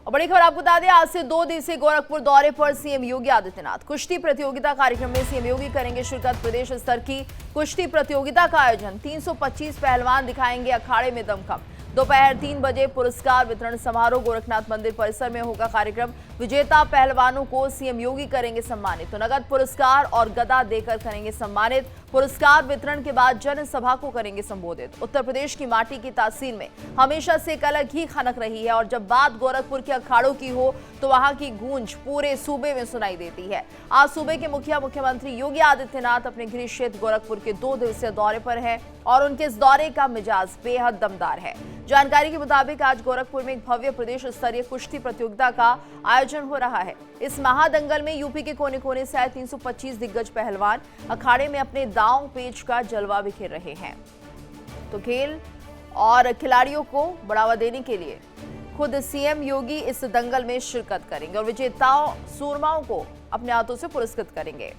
और बड़ी खबर आपको बता दें, आज से 2 दिवसीय गोरखपुर दौरे पर सीएम योगी आदित्यनाथ। कुश्ती प्रतियोगिता कार्यक्रम में सीएम योगी करेंगे शिरकत। प्रदेश स्तर की कुश्ती प्रतियोगिता का आयोजन, 325 पहलवान दिखाएंगे अखाड़े में दमखम। दोपहर 3 बजे पुरस्कार वितरण समारोह गोरखनाथ मंदिर परिसर में होगा कार्यक्रम। विजेता पहलवानों को सीएम योगी करेंगे सम्मानित, तो नगद पुरस्कार और गदा देकर करेंगे सम्मानित। पुरस्कार वितरण के बाद जनसभा को करेंगे संबोधित। उत्तर प्रदेश की माटी की तासीर में हमेशा से एक अलग ही खनक रही है और जब बात गोरखपुर के अखाड़ों की हो तो वहां की गूंज पूरे सूबे में सुनाई देती है। आज सूबे के मुख्यमंत्री योगी आदित्यनाथ अपने गृह क्षेत्र गोरखपुर के 2 दिवसीय दौरे पर हैं और उनके इस दौरे का मिजाज बेहद दमदार है। जानकारी के मुताबिक आज गोरखपुर में एक भव्य प्रदेश स्तरीय कुश्ती प्रतियोगिता का आयोजन हो रहा है। इस महादंगल में यूपी के कोने कोने से आए 325 दिग्गज पहलवान अखाड़े में अपने दांव पेच का जलवा बिखेर रहे हैं। तो खेल और खिलाड़ियों को बढ़ावा देने के लिए खुद सीएम योगी इस दंगल में शिरकत करेंगे और विजेताओं सूरमाओं को अपने हाथों से पुरस्कृत करेंगे।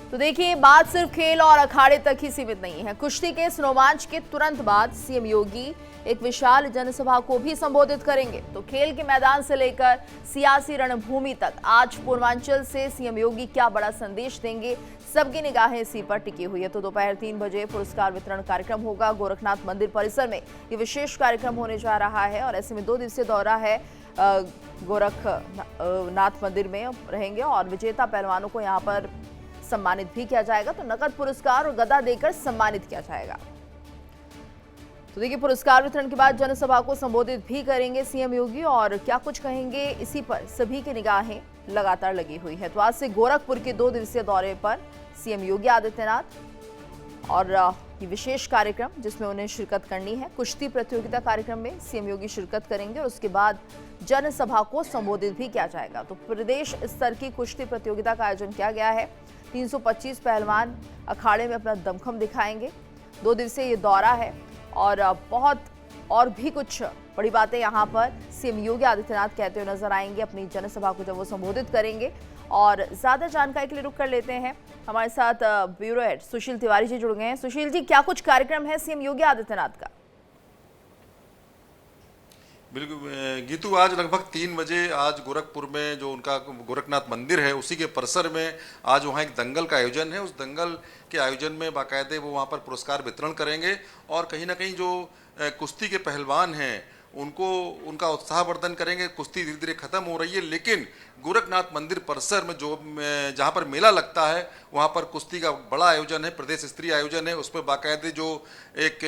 तो देखिए, बात सिर्फ खेल और अखाड़े तक ही सीमित नहीं है। कुश्ती के इस रोमांच के तुरंत बाद सीएम योगी एक विशाल जनसभा को भी संबोधित करेंगे। तो खेल के मैदान से लेकर सियासी रणभूमि तक आज पूर्वांचल से सीएम योगी क्या बड़ा संदेश देंगे, सबकी निगाहें इसी पर टिकी हुई है। तो दोपहर 3 बजे पुरस्कार वितरण कार्यक्रम होगा गोरखनाथ मंदिर परिसर में। ये विशेष कार्यक्रम होने जा रहा है और ऐसे में 2 दिवसीय दौरा है। गोरखनाथ मंदिर में रहेंगे और विजेता पहलवानों को यहाँ पर सम्मानित भी किया जाएगा। तो नकद पुरस्कार और गदा देकर सम्मानित किया जाएगा। तो देखिए, पुरस्कार वितरण के बाद जनसभा को संबोधित भी करेंगे सीएम योगी और क्या कुछ कहेंगे, इसी पर सभी की निगाहें लगातार लगी हुई है। तो आज से गोरखपुर के 2 दिवसीय दौरे पर सीएम योगी आदित्यनाथ और ये विशेष कार्यक्रम जिसमें उन्हें शिरकत करनी है। कुश्ती प्रतियोगिता कार्यक्रम में सीएम योगी शिरकत करेंगे और उसके बाद जनसभा को संबोधित भी किया जाएगा। तो प्रदेश स्तर की कुश्ती प्रतियोगिता का आयोजन किया गया है। 325 पहलवान अखाड़े में अपना दमखम दिखाएंगे। 2 दिवसीय ये दौरा है और बहुत और भी कुछ बड़ी बातें यहाँ पर सीएम योगी आदित्यनाथ कहते हुए नजर आएंगे अपनी जनसभा को जब वो संबोधित करेंगे। और ज्यादा जानकारी के लिए रुक कर लेते हैं, हमारे साथ ब्यूरो हेड सुशील तिवारी जी जुड़ गए हैं। सुशील जी, क्या कुछ कार्यक्रम है सीएम योगी आदित्यनाथ का? बिल्कुल गीतू, आज लगभग 3 बजे आज गोरखपुर में जो उनका गोरखनाथ मंदिर है उसी के परिसर में आज वहाँ एक दंगल का आयोजन है। उस दंगल के आयोजन में बाकायदे वो वहाँ पर पुरस्कार वितरण करेंगे और कहीं ना कहीं जो कुश्ती के पहलवान हैं उनको उनका उत्साहवर्धन करेंगे। कुश्ती धीरे धीरे खत्म हो रही है, लेकिन गोरखनाथ मंदिर परिसर में जो जहाँ पर मेला लगता है वहाँ पर कुश्ती का बड़ा आयोजन है, प्रदेश स्तरीय आयोजन है। उसमें बाकायदे जो एक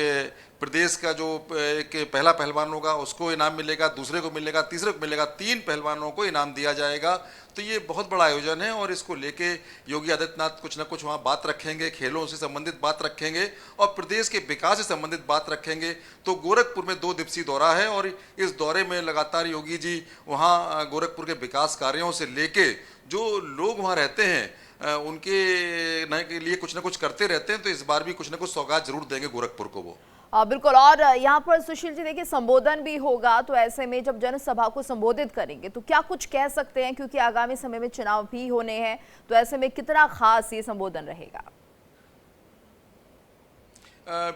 प्रदेश का जो एक पहला पहलवान होगा उसको इनाम मिलेगा, दूसरे को मिलेगा, तीसरे को मिलेगा, 3 पहलवानों को इनाम दिया जाएगा। तो ये बहुत बड़ा आयोजन है और इसको लेके योगी आदित्यनाथ कुछ ना कुछ वहाँ बात रखेंगे, खेलों से संबंधित बात रखेंगे और प्रदेश के विकास से संबंधित बात रखेंगे। तो गोरखपुर में 2 दिवसीय दौरा है और इस दौरे में लगातार योगी जी वहाँ गोरखपुर के विकास कार्यों से लेके जो लोग वहाँ रहते हैं उनके लिए कुछ ना कुछ करते रहते हैं। तो इस बार भी कुछ ना कुछ सौगात जरूर देंगे गोरखपुर को वो। बिल्कुल। और यहाँ पर सुशील जी देखिए, संबोधन भी होगा, तो ऐसे में जब जनसभा को संबोधित करेंगे तो क्या कुछ कह सकते हैं, क्योंकि आगामी समय में चुनाव भी होने हैं, तो ऐसे में कितना खास ये संबोधन रहेगा?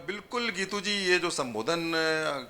बिल्कुल गीतू जी, ये जो संबोधन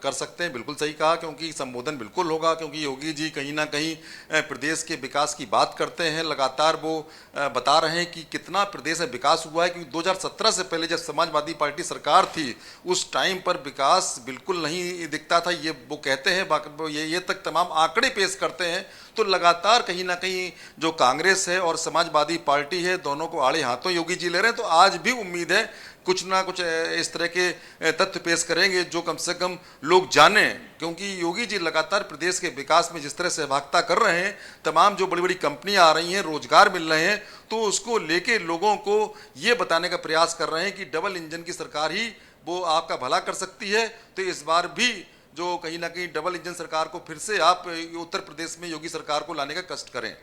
कर सकते हैं, बिल्कुल सही कहा, क्योंकि संबोधन बिल्कुल होगा, क्योंकि योगी जी कहीं ना कहीं प्रदेश के विकास की बात करते हैं। लगातार वो बता रहे हैं कि कितना प्रदेश में विकास हुआ है, क्योंकि 2017 से पहले जब समाजवादी पार्टी सरकार थी उस टाइम पर विकास बिल्कुल नहीं दिखता था, ये वो कहते हैं। ये तक तमाम आंकड़े पेश करते हैं। तो लगातार कहीं ना कहीं जो कांग्रेस है और समाजवादी पार्टी है, दोनों को आड़े हाथों योगी जी ले रहे हैं। तो आज भी उम्मीद है कुछ ना कुछ इस तरह के तथ्य पेश करेंगे जो कम से कम लोग जाने, क्योंकि योगी जी लगातार प्रदेश के विकास में जिस तरह सहभागिता कर रहे हैं, तमाम जो बड़ी बड़ी कंपनियां आ रही हैं, रोजगार मिल रहे हैं, तो उसको लेके लोगों को ये बताने का प्रयास कर रहे हैं कि डबल इंजन की सरकार ही वो आपका भला कर सकती है। तो इस बार भी जो कहीं ना कहीं डबल इंजन सरकार को फिर से आप उत्तर प्रदेश में योगी सरकार को लाने का कष्ट करें।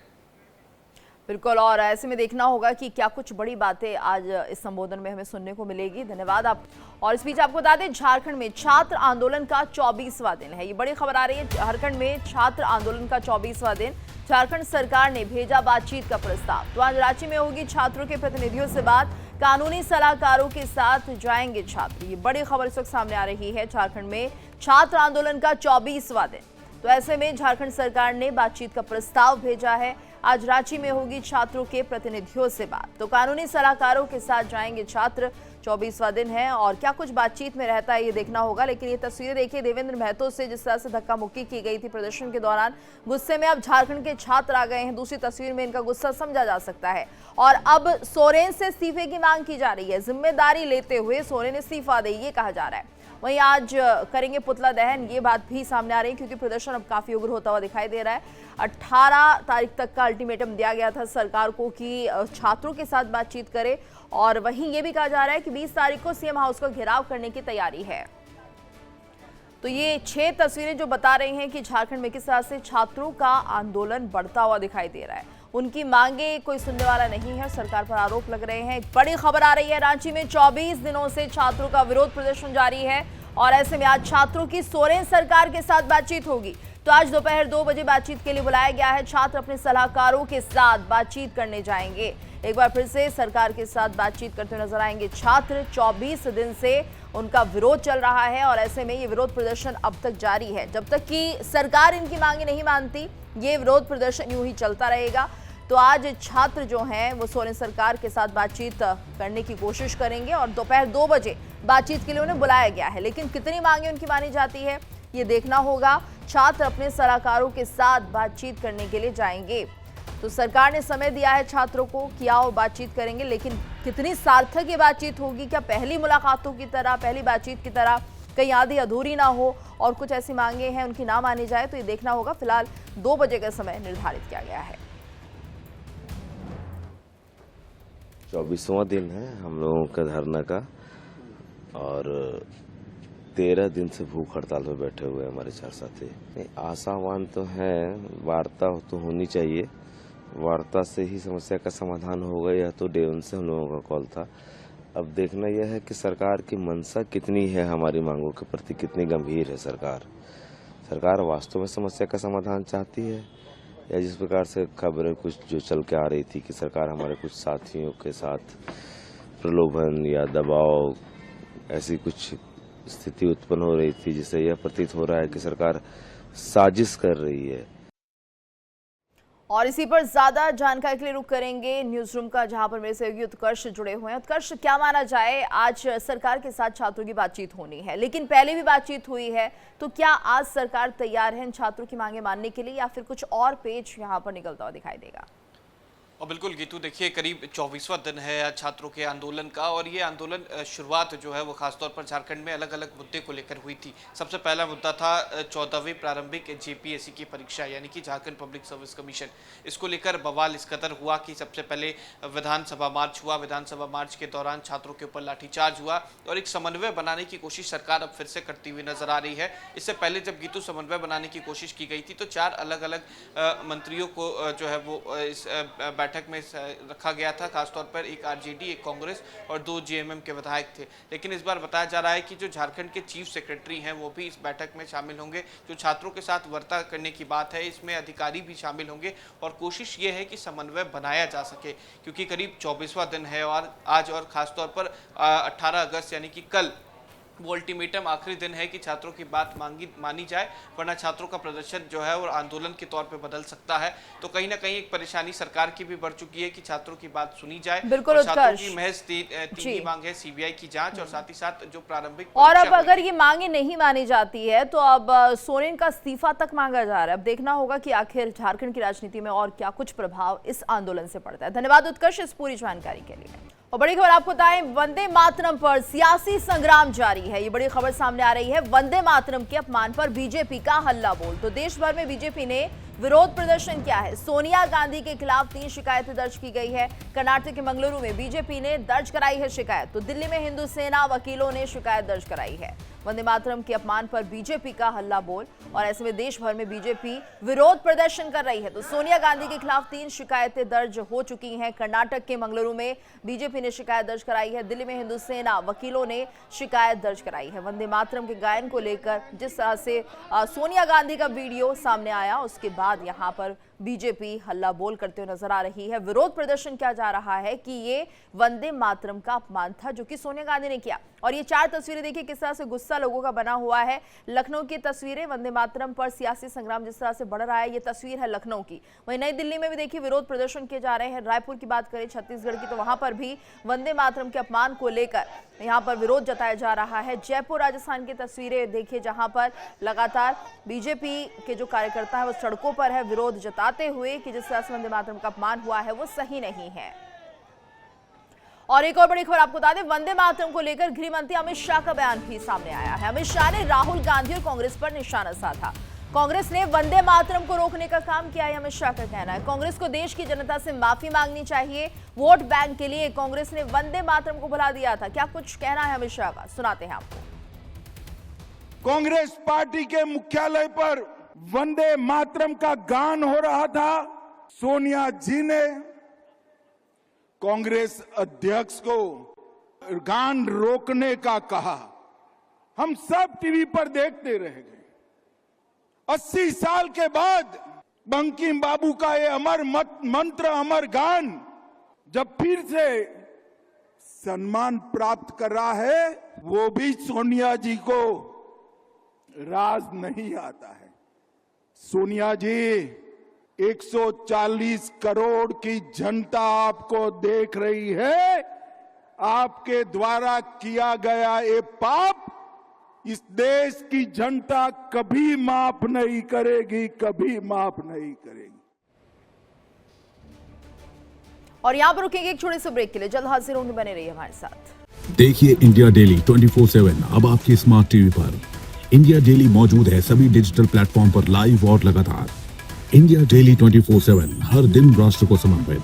बिल्कुल। और ऐसे में देखना होगा कि क्या कुछ बड़ी बातें आज इस संबोधन में हमें सुनने को मिलेगी। धन्यवाद आप। और इस बीच आपको बता दें, झारखंड में छात्र आंदोलन का 24वां दिन है। ये बड़ी खबर आ रही है, झारखंड में छात्र आंदोलन का 24वां दिन। झारखंड सरकार ने भेजा बातचीत का प्रस्ताव। तो आज रांची में होगी छात्रों के प्रतिनिधियों से बात, कानूनी सलाहकारों के साथ जाएंगे छात्र। ये बड़ी खबर इस वक्त सामने आ रही है। झारखंड में छात्र आंदोलन का 24वां दिन। तो ऐसे में झारखंड सरकार ने बातचीत का प्रस्ताव भेजा है। आज रांची में होगी छात्रों के प्रतिनिधियों से बात। तो कानूनी सलाहकारों के साथ जाएंगे छात्र। 24वां दिन है और क्या कुछ बातचीत में रहता है ये देखना होगा। लेकिन ये तस्वीरें देखिए देवेंद्र महतो से जिस तरह से धक्का मुक्की की गई थी प्रदर्शन के दौरान, गुस्से में अब झारखंड के छात्र आ गए हैं। दूसरी तस्वीर में इनका गुस्सा समझा जा सकता है। और अब सोरेन से इस्तीफे की मांग की जा रही है। जिम्मेदारी लेते हुए सोरेन इस्तीफा दे, ये कहा जा रहा है। वहीं आज करेंगे पुतला दहन, ये बात भी सामने आ रही है क्योंकि प्रदर्शन अब काफी उग्र होता हुआ दिखाई दे रहा है। 18 तारीख तक का अल्टीमेटम दिया गया था सरकार को कि छात्रों के साथ बातचीत करे और वहीं ये भी कहा जा रहा है कि 20 तारीख को सीएम हाउस का घेराव करने की तैयारी है। तो ये 6 तस्वीरें जो बता रही हैं कि झारखंड में किस तरह से छात्रों का आंदोलन बढ़ता हुआ दिखाई दे रहा है। उनकी मांगे कोई सुनने वाला नहीं है, सरकार पर आरोप लग रहे हैं। एक बड़ी खबर आ रही है, रांची में 24 दिनों से छात्रों का विरोध प्रदर्शन जारी है और ऐसे में आज छात्रों की सोरेन सरकार के साथ बातचीत होगी। तो आज दोपहर 2 बजे बातचीत के लिए बुलाया गया है। छात्र अपने सलाहकारों के साथ बातचीत करने जाएंगे। एक बार फिर से सरकार के साथ बातचीत करते हुए नजर आएंगे छात्र। 24 दिन से उनका विरोध चल रहा है और ऐसे में ये विरोध प्रदर्शन अब तक जारी है। जब तक कि सरकार इनकी मांगे नहीं मानती, ये विरोध प्रदर्शन यूं ही चलता रहेगा। तो आज छात्र जो हैं वो सोरेन सरकार के साथ बातचीत करने की कोशिश करेंगे और दोपहर 2 बजे बातचीत के लिए उन्हें बुलाया गया है। लेकिन कितनी मांगे उनकी मानी जाती है ये देखना होगा। छात्र अपने सलाहकारों के साथ बातचीत करने के लिए जाएंगे। तो सरकार ने समय दिया है छात्रों को कि आओ बातचीत करेंगे, लेकिन कितनी सार्थक ये बातचीत होगी, क्या पहली मुलाकातों की तरह, पहली बातचीत की तरह कहीं आधी अधूरी ना हो और कुछ ऐसी मांगे हैं उनकी ना मानी जाए, तो ये देखना होगा। फिलहाल 2 बजे का समय निर्धारित किया गया है। 24वां दिन है हम लोगों का धरना का और 13 दिन से भूख हड़ताल पे बैठे हुए हैं हमारे 4 साथी। आशावान तो हैं, वार्ता तो होनी चाहिए, वार्ता से ही समस्या का समाधान होगा, यह तो डे 1 से हम लोगों का कॉल था। अब देखना यह है कि सरकार की मंशा कितनी है, हमारी मांगों के प्रति कितनी गंभीर है सरकार वास्तव में समस्या का समाधान चाहती है या जिस प्रकार से खबरें कुछ जो चल के आ रही थी कि सरकार हमारे कुछ साथियों के साथ प्रलोभन या दबाव, ऐसी कुछ स्थिति उत्पन्न हो रही थी जिससे यह प्रतीत हो रहा है कि सरकार साजिश कर रही है। और इसी पर ज्यादा जानकारी के लिए रुक करेंगे न्यूज रूम का, जहां पर मेरे सहयोगी उत्कर्ष जुड़े हुए हैं। उत्कर्ष, क्या माना जाए, आज सरकार के साथ छात्रों की बातचीत होनी है, लेकिन पहले भी बातचीत हुई है, तो क्या आज सरकार तैयार है इन छात्रों की मांगे मानने के लिए या फिर कुछ और पेच यहां पर निकलता हुआ दिखाई देगा? और बिल्कुल गीतू, देखिए करीब 24वां दिन है आज छात्रों के आंदोलन का और ये आंदोलन शुरुआत जो है वो खासतौर पर झारखंड में अलग अलग मुद्दे को लेकर हुई थी। सबसे पहला मुद्दा था 14वीं प्रारंभिक जेपीएससी की परीक्षा यानी कि झारखंड पब्लिक सर्विस कमीशन। इसको लेकर बवाल इस कदर हुआ कि सबसे पहले विधानसभा मार्च हुआ। विधानसभा मार्च के दौरान छात्रों के ऊपर लाठीचार्ज हुआ और एक समन्वय बनाने की कोशिश सरकार अब फिर से करती हुई नजर आ रही है। इससे पहले जब गीतू समन्वय बनाने की कोशिश की गई थी तो 4 अलग अलग मंत्रियों को जो है वो इस बैठक में रखा गया था। खासतौर पर एक आरजेडी, एक कांग्रेस और 2 जेएमएम के विधायक थे। लेकिन इस बार बताया जा रहा है कि जो झारखंड के चीफ सेक्रेटरी हैं वो भी इस बैठक में शामिल होंगे। जो छात्रों के साथ वार्ता करने की बात है इसमें अधिकारी भी शामिल होंगे और कोशिश ये है कि समन्वय बनाया जा सके, क्योंकि करीब 24वां दिन है और आज और खासतौर पर 18 अगस्त यानी कि कल वो अल्टीमेटम आखिरी दिन है कि छात्रों की बात मानी जाए, वरना छात्रों का प्रदर्शन जो है और आंदोलन के तौर पे बदल सकता है। तो कहीं ना कहीं एक परेशानी सरकार की भी बढ़ चुकी है कि छात्रों की बात सुनी जाए। बिल्कुल, छात्रों की महज 3 ही मांग है, सीबीआई की जांच और साथ ही साथ जो प्रारंभिक और अब अगर ये मांगे नहीं मानी जाती है तो अब सोरेन का इस्तीफा तक मांगा जा रहा है। अब देखना होगा कि आखिर झारखंड की राजनीति में और क्या कुछ प्रभाव इस आंदोलन से पड़ता है। धन्यवाद उत्कर्ष इस पूरी जानकारी के लिए। और बड़ी खबर आपको बताएं, वंदे मातरम पर सियासी संग्राम जारी है। ये बड़ी खबर सामने आ रही है। वंदे मातरम के अपमान पर बीजेपी का हल्ला बोल। तो देश भर में बीजेपी ने विरोध प्रदर्शन किया है। सोनिया गांधी के खिलाफ 3 शिकायतें दर्ज की गई है। कर्नाटक के मंगलुरु में बीजेपी ने दर्ज कराई है शिकायत। तो दिल्ली में हिंदू सेना वकीलों ने शिकायत दर्ज कराई है। वंदे मातरम के अपमान पर बीजेपी का हल्ला बोल और ऐसे में देश भर में बीजेपी विरोध प्रदर्शन कर रही है। तो सोनिया गांधी के खिलाफ 3 शिकायतें दर्ज हो चुकी हैं। कर्नाटक के मंगलुरु में बीजेपी ने शिकायत दर्ज कराई है। दिल्ली में हिंदू सेना वकीलों ने शिकायत दर्ज कराई है। वंदे मातरम के गायन को लेकर जिस तरह से सोनिया गांधी का वीडियो सामने आया उसके बाद यहाँ पर बीजेपी हल्ला बोल करते हुए नजर आ रही है। विरोध प्रदर्शन किया जा रहा है कि ये वंदे मातरम का अपमान था जो कि सोनिया गांधी ने किया। और ये 4 तस्वीरें देखिए किस तरह से गुस्सा लोगों का बना हुआ है। लखनऊ की तस्वीरें, वंदे मातरम पर सियासी संग्राम जिस तरह से बढ़ रहा है, ये तस्वीर है लखनऊ की। वहीं नई दिल्ली में भी देखिए विरोध प्रदर्शन किए जा रहे हैं। रायपुर की बात करें, छत्तीसगढ़ की, तो वहां पर भी वंदे मातरम के अपमान को लेकर यहां पर विरोध जताया जा रहा है। जयपुर राजस्थान की तस्वीरें देखिए जहां पर लगातार बीजेपी के जो कार्यकर्ता है वो सड़कों पर है विरोध जताते हुए कि जिस तरह से वंदे मातरम का अपमान हुआ है वो सही नहीं है। और एक और बड़ी खबर आपको बता दें, वंदे मातरम को लेकर गृह मंत्री अमित शाह का बयान भी सामने आया है। अमित शाह ने राहुल गांधी और कांग्रेस पर निशाना साधा। कांग्रेस ने वंदे मातरम को रोकने का काम किया है, अमित शाह का कहना है। कांग्रेस को देश की जनता से माफी मांगनी चाहिए। वोट बैंक के लिए कांग्रेस ने वंदे मातरम को भुला दिया था। क्या कुछ कहना है अमित शाह का, सुनाते हैं आपको। कांग्रेस पार्टी के मुख्यालय पर वंदे मातरम का गान हो रहा था। सोनिया जी ने कांग्रेस अध्यक्ष को गान रोकने का कहा। हम सब टीवी पर देखते रह गए। 80 साल के बाद बंकिम बाबू का ये अमर मंत्र, अमर गान जब फिर से सम्मान प्राप्त कर रहा है, वो भी सोनिया जी को राज नहीं आता है। सोनिया जी, 140 करोड़ की जनता आपको देख रही है। आपके द्वारा किया गया ये पाप इस देश की जनता कभी माफ नहीं करेगी, कभी माफ नहीं करेगी। और यहां पर रुकेंगे एक छोटे से ब्रेक के लिए। जल्द हाजिर होंगे, बने रहिए हमारे साथ। देखिए इंडिया डेली 24/7 अब आपकी स्मार्ट टीवी पर। इंडिया डेली मौजूद है सभी डिजिटल प्लेटफॉर्म पर लाइव और लगातार। इंडिया डेली 24/7 हर दिन राष्ट्र को समर्पित।